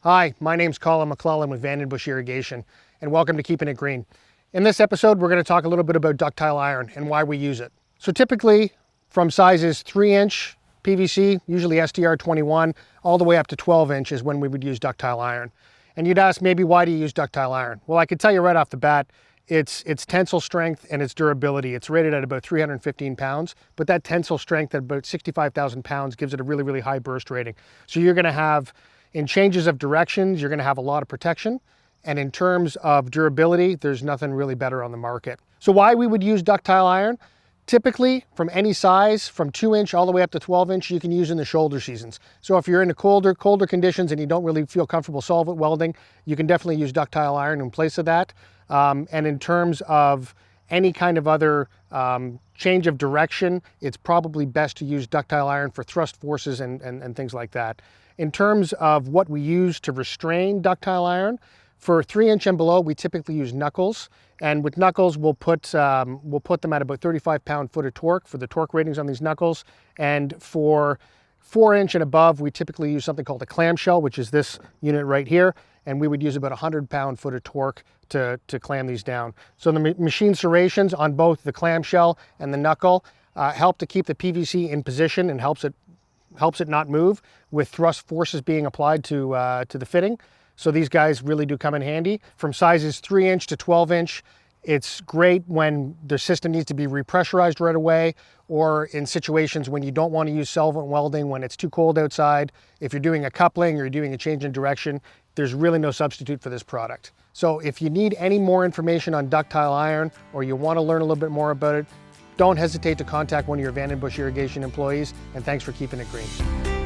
Hi, my name's Colin with Vandenbush Irrigation, and welcome to Keeping It Green. In this episode, we're going to talk a little bit about ductile iron and why we use it. So typically, from sizes 3-inch PVC, usually SDR 21, all the way up to 12-inch is when we would use ductile iron. And you'd ask maybe, why do you use ductile iron? Well, I could tell you right off the bat, its tensile strength and its durability. It's rated at about 315 pounds, but that tensile strength at about 65,000 pounds gives it a really, really high burst rating. So you're going to have, in changes of directions, you're going to have a lot of protection. And in terms of durability, there's nothing really better on the market. So why we would use ductile iron? Typically, from any size, from 2-inch all the way up to 12-inch, you can use in the shoulder seasons. So if you're into colder conditions and you don't really feel comfortable solvent welding, you can definitely use ductile iron in place of that. And in terms of any kind of other change of direction, it's probably best to use ductile iron for thrust forces and things like that. In terms of what we use to restrain ductile iron, for 3-inch and below, we typically use knuckles. And with knuckles, we'll put them at about 35 pound-foot of torque for the torque ratings on these knuckles. And for 4-inch and above, we typically use something called a clamshell, which is this unit right here. And we would use about 100 pound-foot of torque to clam these down. So the machine serrations on both the clamshell and the knuckle help to keep the PVC in position and helps it not move with thrust forces being applied to the fitting. So these guys really do come in handy. From sizes 3-inch to 12-inch, it's great when the system needs to be repressurized right away, or in situations when you don't want to use solvent welding when it's too cold outside. If you're doing a coupling or you're doing a change in direction, there's really no substitute for this product. So if you need any more information on ductile iron, or you want to learn a little bit more about it, don't hesitate to contact one of your Vandenbush Irrigation employees, and thanks for keeping it green.